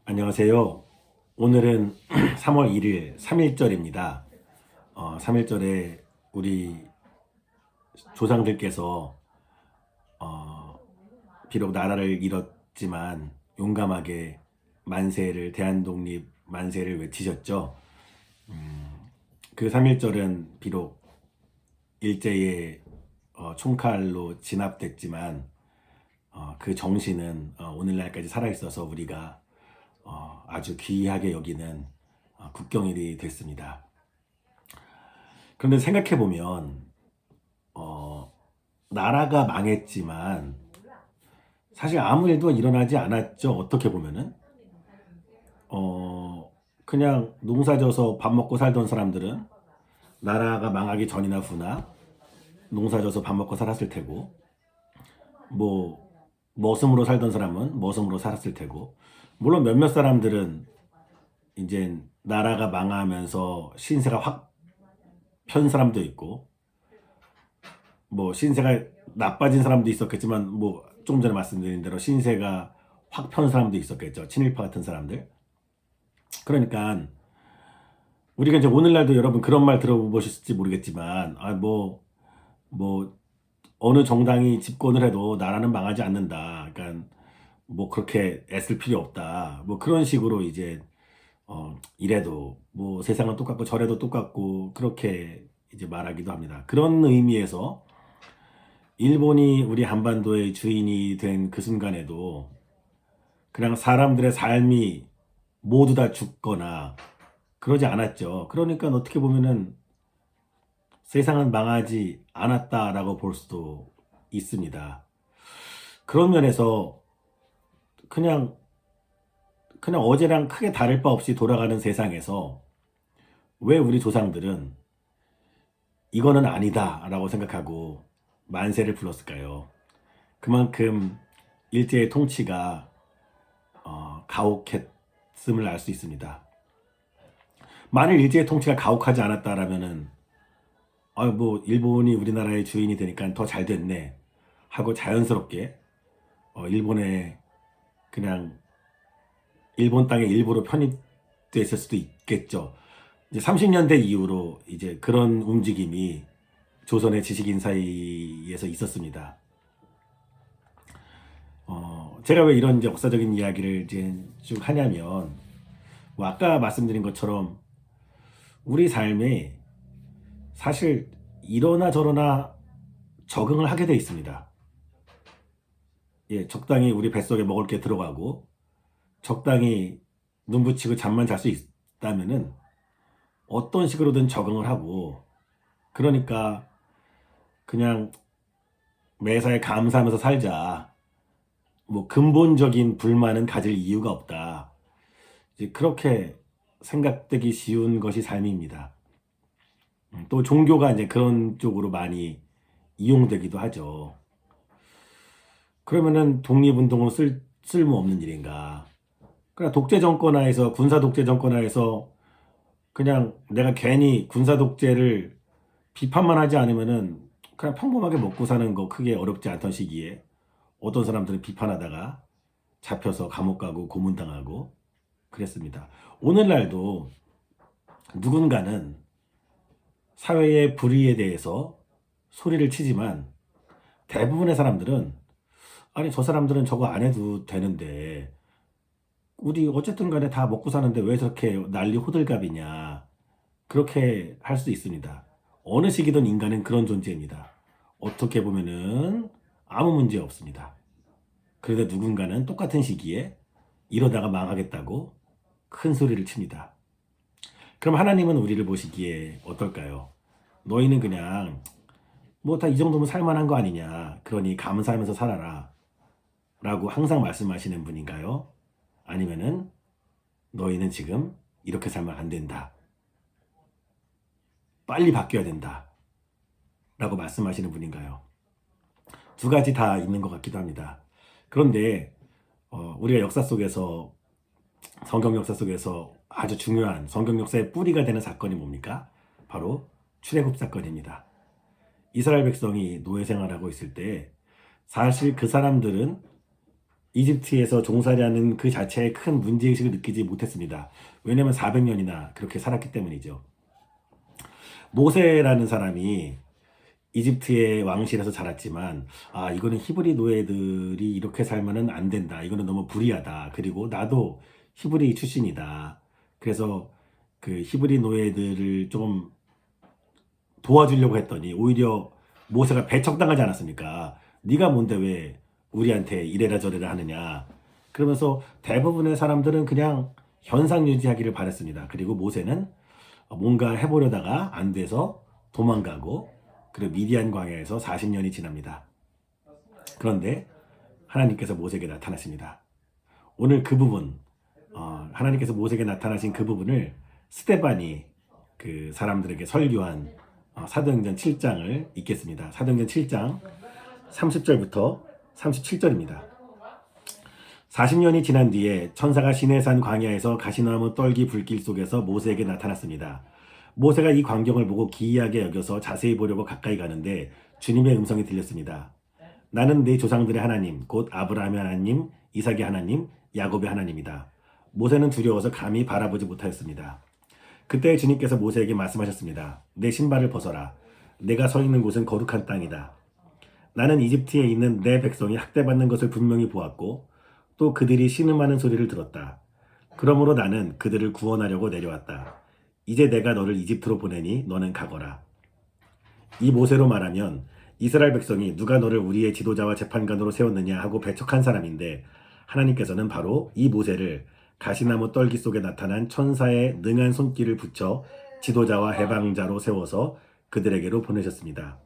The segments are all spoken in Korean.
안녕하세요. 오늘은 3월 1일 3.1절입니다. 3.1절에 우리 조상들께서 어, 비록 나라를 잃었지만 용감하게 만세를 대한독립 만세를 외치셨죠. 그 3.1절은 비록 일제의 총칼로 진압됐지만 그 정신은 오늘날까지 살아있어서 우리가 아주 귀하게 여기는 국경일이 됐습니다. 그런데 생각해보면 나라가 망했지만 사실 아무 일도 일어나지 않았죠. 어떻게 보면은 그냥 농사져서 밥 먹고 살던 사람들은 나라가 망하기 전이나 후나 농사져서 밥 먹고 살았을 테고, 뭐 머슴으로 살던 사람은 머슴으로 살았을 테고, 물론 몇몇 사람들은 이제 나라가 망하면서 신세가 확 편 사람도 있고, 뭐 신세가 나빠진 사람도 있었겠지만, 뭐 조금 전에 말씀드린 대로 신세가 확 편 사람도 있었겠죠. 친일파 같은 사람들. 그러니까 우리가 이제 오늘날도 여러분 그런 말 들어보셨을지 모르겠지만, 뭐 어느 정당이 집권을 해도 나라는 망하지 않는다. 그러니까 뭐 그렇게 애쓸 필요 없다. 뭐 그런 식으로 이제 이래도 뭐 세상은 똑같고 저래도 똑같고 그렇게 이제 말하기도 합니다. 그런 의미에서 일본이 우리 한반도의 주인이 된 그 순간에도 그냥 사람들의 삶이 모두 다 죽거나 그러지 않았죠. 그러니까 어떻게 보면은 세상은 망하지 않았다라고 볼 수도 있습니다. 그런 면에서 그냥 어제랑 크게 다를 바 없이 돌아가는 세상에서 왜 우리 조상들은 이거는 아니다라고 생각하고 만세를 불렀을까요? 그만큼 일제의 통치가 가혹했음을 알 수 있습니다. 만일 일제의 통치가 가혹하지 않았다라면은 뭐 일본이 우리나라의 주인이 되니까 더 잘 됐네 하고 자연스럽게 일본에 그냥 일본 땅에 일부러 편입됐을 수도 있겠죠. 이제 30년대 이후로 이제 그런 움직임이 조선의 지식인 사이에서 있었습니다. 제가 왜 이런 이제 역사적인 이야기를 이제 쭉 하냐면, 뭐 아까 말씀드린 것처럼 우리 삶에 사실 이러나 저러나 적응을 하게 돼 있습니다. 예, 적당히 우리 뱃속에 먹을 게 들어가고 적당히 눈 붙이고 잠만 잘 수 있다면은 어떤 식으로든 적응을 하고, 그러니까 그냥 매사에 감사하면서 살자. 뭐 근본적인 불만은 가질 이유가 없다. 이제 그렇게 생각되기 쉬운 것이 삶입니다. 또 종교가 이제 그런 쪽으로 많이 이용되기도 하죠. 그러면은 독립운동은 쓸모없는 일인가? 그냥 독재 정권하에서 군사 독재 정권하에서 그냥 내가 괜히 군사 독재를 비판만 하지 않으면은 그냥 평범하게 먹고 사는 거 크게 어렵지 않던 시기에 어떤 사람들은 비판하다가 잡혀서 감옥 가고 고문당하고 그랬습니다. 오늘날도 누군가는 사회의 불의에 대해서 소리를 치지만 대부분의 사람들은 아니 저 사람들은 저거 안 해도 되는데 우리 어쨌든 간에 다 먹고 사는데 왜 저렇게 난리 호들갑이냐, 그렇게 할 수 있습니다. 어느 시기든 인간은 그런 존재입니다. 어떻게 보면은 아무 문제 없습니다. 그런데 누군가는 똑같은 시기에 이러다가 망하겠다고 큰 소리를 칩니다. 그럼 하나님은 우리를 보시기에 어떨까요? 너희는 그냥 뭐 다 이 정도면 살만한 거 아니냐, 그러니 감사하면서 살아라 라고 항상 말씀하시는 분인가요? 아니면은 너희는 지금 이렇게 살면 안 된다, 빨리 바뀌어야 된다 라고 말씀하시는 분인가요? 두 가지 다 있는 것 같기도 합니다. 그런데 우리가 역사 속에서, 성경 역사 속에서 아주 중요한 성경 역사의 뿌리가 되는 사건이 뭡니까? 바로 출애굽 사건입니다. 이스라엘 백성이 노예 생활하고 있을 때 사실 그 사람들은 이집트에서 종살이하는 그 자체에 큰 문제의식을 느끼지 못했습니다. 왜냐하면 400년이나 그렇게 살았기 때문이죠. 모세라는 사람이 이집트의 왕실에서 자랐지만 이거는 히브리 노예들이 이렇게 살면은 안 된다. 이거는 너무 불의하다. 그리고 나도 히브리 출신이다. 그래서 그 히브리 노예들을 좀 도와주려고 했더니 오히려 모세가 배척당하지 않았습니까? 네가 뭔데 왜 우리한테 이래라 저래라 하느냐. 그러면서 대부분의 사람들은 그냥 현상 유지하기를 바랬습니다. 그리고 모세는 뭔가 해보려다가 안 돼서 도망가고 그리고 미디안 광야에서 40년이 지납니다. 그런데 하나님께서 모세에게 나타나십니다. 오늘 그 부분 하나님께서 모세에게 나타나신 그 부분을 스데반이 그 사람들에게 설교한 사도행전 7장을 읽겠습니다. 사도행전 7장 30절부터 37절입니다. 40년이 지난 뒤에 천사가 시내산 광야에서 가시나무 떨기 불길 속에서 모세에게 나타났습니다. 모세가 이 광경을 보고 기이하게 여겨서 자세히 보려고 가까이 가는데 주님의 음성이 들렸습니다. 나는 네 조상들의 하나님, 곧 아브라함의 하나님, 이삭의 하나님, 야곱의 하나님이다. 모세는 두려워서 감히 바라보지 못하였습니다. 그때 주님께서 모세에게 말씀하셨습니다. 내 신발을 벗어라. 내가 서 있는 곳은 거룩한 땅이다. 나는 이집트에 있는 내 백성이 학대받는 것을 분명히 보았고 또 그들이 신음하는 소리를 들었다. 그러므로 나는 그들을 구원하려고 내려왔다. 이제 내가 너를 이집트로 보내니 너는 가거라. 이 모세로 말하면 이스라엘 백성이 누가 너를 우리의 지도자와 재판관으로 세웠느냐 하고 배척한 사람인데 하나님께서는 바로 이 모세를 가시나무 떨기 속에 나타난 천사의 능한 손길을 붙여 지도자와 해방자로 세워서 그들에게로 보내셨습니다.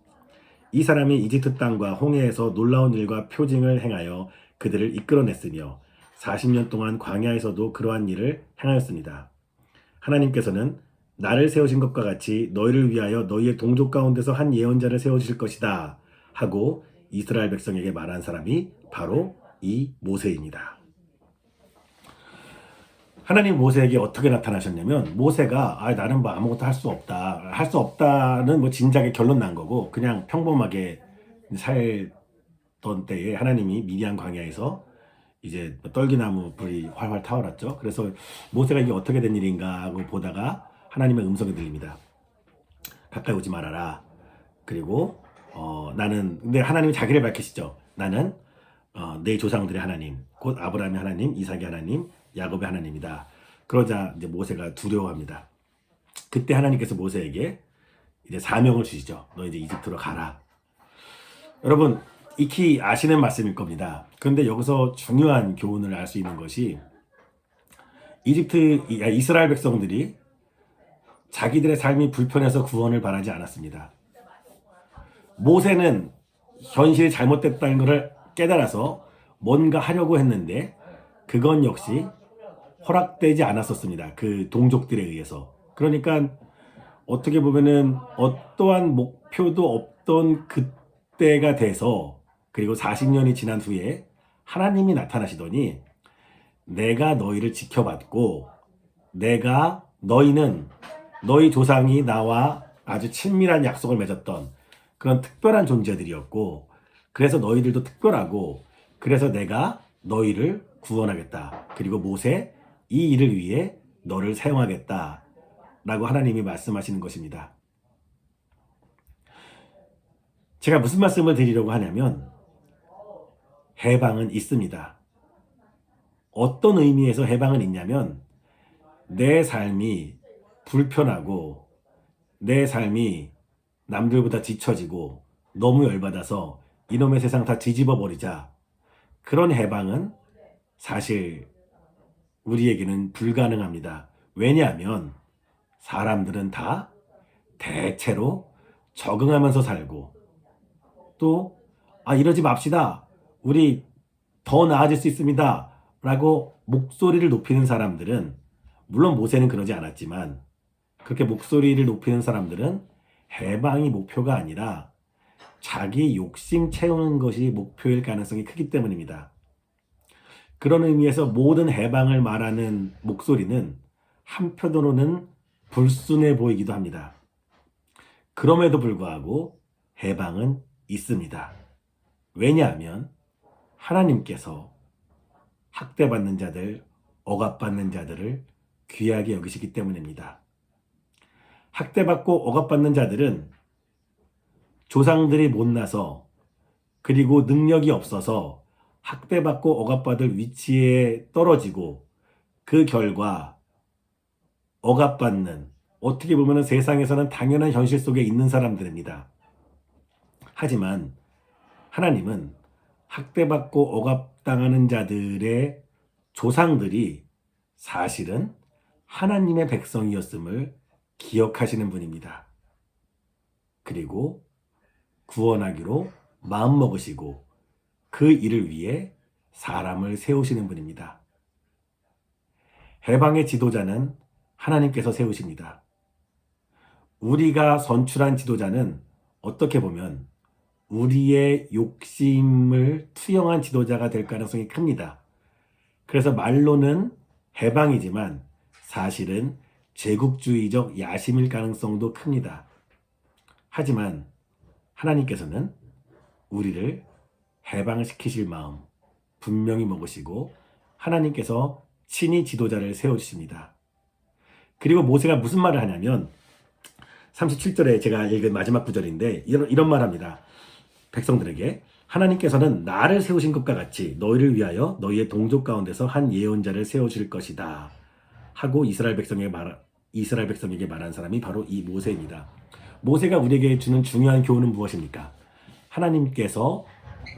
이 사람이 이집트 땅과 홍해에서 놀라운 일과 표징을 행하여 그들을 이끌어냈으며 40년 동안 광야에서도 그러한 일을 행하였습니다. 하나님께서는 나를 세우신 것과 같이 너희를 위하여 너희의 동족 가운데서 한 예언자를 세우실 것이다 하고 이스라엘 백성에게 말한 사람이 바로 이 모세입니다. 하나님 모세에게 어떻게 나타나셨냐면 모세가 나는 뭐 아무것도 할 수 없다. 할 수 없다는 뭐 진작에 결론 난 거고 그냥 평범하게 살던 때에 하나님이 미디안 광야에서 이제 떨기나무 불이 활활 타오랐죠. 그래서 모세가 이게 어떻게 된 일인가 하고 보다가 하나님의 음성이 들립니다. 가까이 오지 말아라. 그리고 나는 근데 하나님이 자기를 밝히시죠. 나는 내 조상들의 하나님, 곧 아브라함의 하나님, 이삭의 하나님, 야곱의 하나님이다. 그러자 이제 모세가 두려워합니다. 그때 하나님께서 모세에게 이제 사명을 주시죠. 너 이제 이집트로 가라. 여러분 익히 아시는 말씀일 겁니다. 그런데 여기서 중요한 교훈을 알 수 있는 것이 이스라엘 백성들이 자기들의 삶이 불편해서 구원을 바라지 않았습니다. 모세는 현실이 잘못됐다는 것을 깨달아서 뭔가 하려고 했는데 그건 역시 허락되지 않았었습니다. 그 동족들에 의해서. 그러니까 어떻게 보면은 어떠한 목표도 없던 그때가 돼서 그리고 40년이 지난 후에 하나님이 나타나시더니 내가 너희를 지켜봤고 너희는 너희 조상이 나와 아주 친밀한 약속을 맺었던 그런 특별한 존재들이었고 그래서 너희들도 특별하고 그래서 내가 너희를 구원하겠다. 그리고 모세 이 일을 위해 너를 사용하겠다. 라고 하나님이 말씀하시는 것입니다. 제가 무슨 말씀을 드리려고 하냐면 해방은 있습니다. 어떤 의미에서 해방은 있냐면 내 삶이 불편하고 내 삶이 남들보다 뒤처지고 너무 열받아서 이놈의 세상 다 뒤집어 버리자. 그런 해방은 사실 우리에게는 불가능합니다. 왜냐하면 사람들은 다 대체로 적응하면서 살고 또 이러지 맙시다. 우리 더 나아질 수 있습니다. 라고 목소리를 높이는 사람들은 물론 모세는 그러지 않았지만 그렇게 목소리를 높이는 사람들은 해방이 목표가 아니라 자기 욕심 채우는 것이 목표일 가능성이 크기 때문입니다. 그런 의미에서 모든 해방을 말하는 목소리는 한편으로는 불순해 보이기도 합니다. 그럼에도 불구하고 해방은 있습니다. 왜냐하면 하나님께서 학대받는 자들, 억압받는 자들을 귀하게 여기시기 때문입니다. 학대받고 억압받는 자들은 조상들이 못나서 그리고 능력이 없어서 학대받고 억압받을 위치에 떨어지고 그 결과 억압받는, 어떻게 보면 세상에서는 당연한 현실 속에 있는 사람들입니다. 하지만 하나님은 학대받고 억압당하는 자들의 조상들이 사실은 하나님의 백성이었음을 기억하시는 분입니다. 그리고 구원하기로 마음먹으시고 그 일을 위해 사람을 세우시는 분입니다. 해방의 지도자는 하나님께서 세우십니다. 우리가 선출한 지도자는 어떻게 보면 우리의 욕심을 투영한 지도자가 될 가능성이 큽니다. 그래서 말로는 해방이지만 사실은 제국주의적 야심일 가능성도 큽니다. 하지만 하나님께서는 우리를 해방시키실 마음 분명히 먹으시고 하나님께서 친히 지도자를 세워주십니다. 그리고 모세가 무슨 말을 하냐면 37절에 제가 읽은 마지막 구절인데 이런 말 합니다. 백성들에게 하나님께서는 나를 세우신 것과 같이 너희를 위하여 너희의 동족 가운데서 한 예언자를 세우실 것이다 하고 이스라엘 백성에게 말한 사람이 바로 이 모세입니다. 모세가 우리에게 주는 중요한 교훈은 무엇입니까? 하나님께서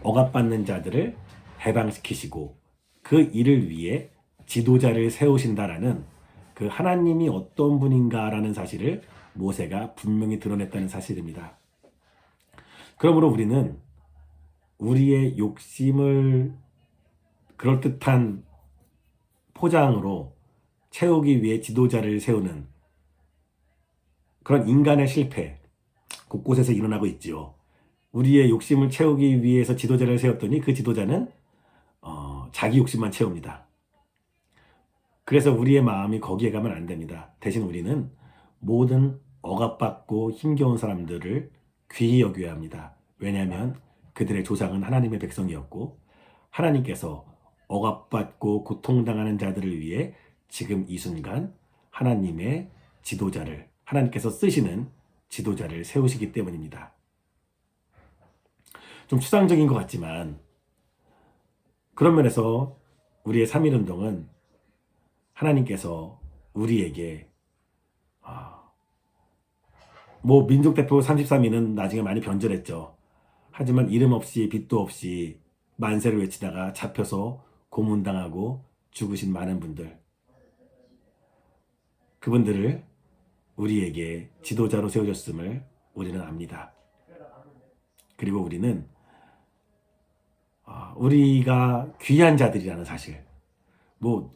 억압받는 자들을 해방시키시고 그 일을 위해 지도자를 세우신다라는 그 하나님이 어떤 분인가라는 사실을 모세가 분명히 드러냈다는 사실입니다. 그러므로 우리는 우리의 욕심을 그럴듯한 포장으로 채우기 위해 지도자를 세우는 그런 인간의 실패 곳곳에서 일어나고 있죠. 우리의 욕심을 채우기 위해서 지도자를 세웠더니 그 지도자는 자기 욕심만 채웁니다. 그래서 우리의 마음이 거기에 가면 안 됩니다. 대신 우리는 모든 억압받고 힘겨운 사람들을 귀히 여겨야 합니다. 왜냐하면 그들의 조상은 하나님의 백성이었고 하나님께서 억압받고 고통당하는 자들을 위해 지금 이 순간 하나님의 지도자를, 하나님께서 쓰시는 지도자를 세우시기 때문입니다. 좀 추상적인 것 같지만 그런 면에서 우리의 3.1운동은 하나님께서 우리에게 민족대표 33인은 나중에 많이 변절했죠. 하지만 이름 없이 빚도 없이 만세를 외치다가 잡혀서 고문당하고 죽으신 많은 분들, 그분들을 우리에게 지도자로 세워줬음을 우리는 압니다. 그리고 우리는 우리가 귀한 자들이라는 사실,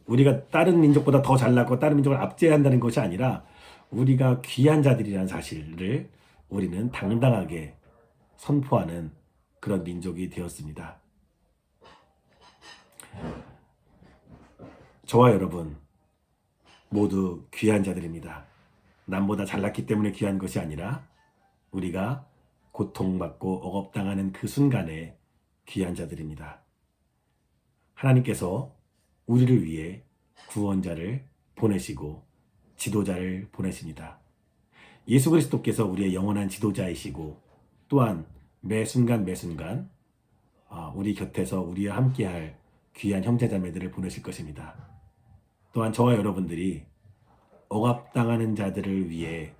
우리가 다른 민족보다 더 잘나고 다른 민족을 압제한다는 것이 아니라 우리가 귀한 자들이라는 사실을 우리는 당당하게 선포하는 그런 민족이 되었습니다. 저와 여러분 모두 귀한 자들입니다. 남보다 잘났기 때문에 귀한 것이 아니라 우리가 고통받고 억압당하는 그 순간에 귀한 자들입니다. 하나님께서 우리를 위해 구원자를 보내시고 지도자를 보내십니다. 예수 그리스도께서 우리의 영원한 지도자이시고 또한 매 순간 우리 곁에서 우리와 함께할 귀한 형제자매들을 보내실 것입니다. 또한 저와 여러분들이 억압당하는 자들을 위해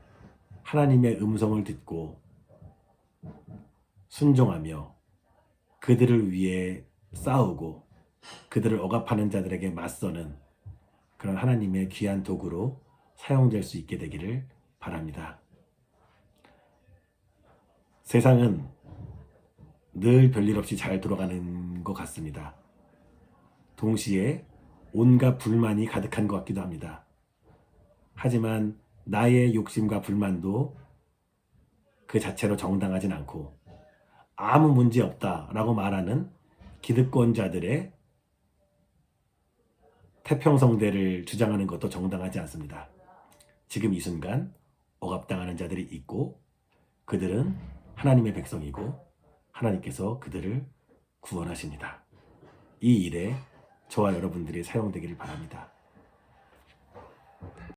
하나님의 음성을 듣고 순종하며 그들을 위해 싸우고 그들을 억압하는 자들에게 맞서는 그런 하나님의 귀한 도구로 사용될 수 있게 되기를 바랍니다. 세상은 늘 별일 없이 잘 돌아가는 것 같습니다. 동시에 온갖 불만이 가득한 것 같기도 합니다. 하지만 나의 욕심과 불만도 그 자체로 정당하진 않고 아무 문제 없다라고 말하는 기득권자들의 태평성대를 주장하는 것도 정당하지 않습니다. 지금 이 순간 억압당하는 자들이 있고 그들은 하나님의 백성이고 하나님께서 그들을 구원하십니다. 이 일에 저와 여러분들이 사용되기를 바랍니다.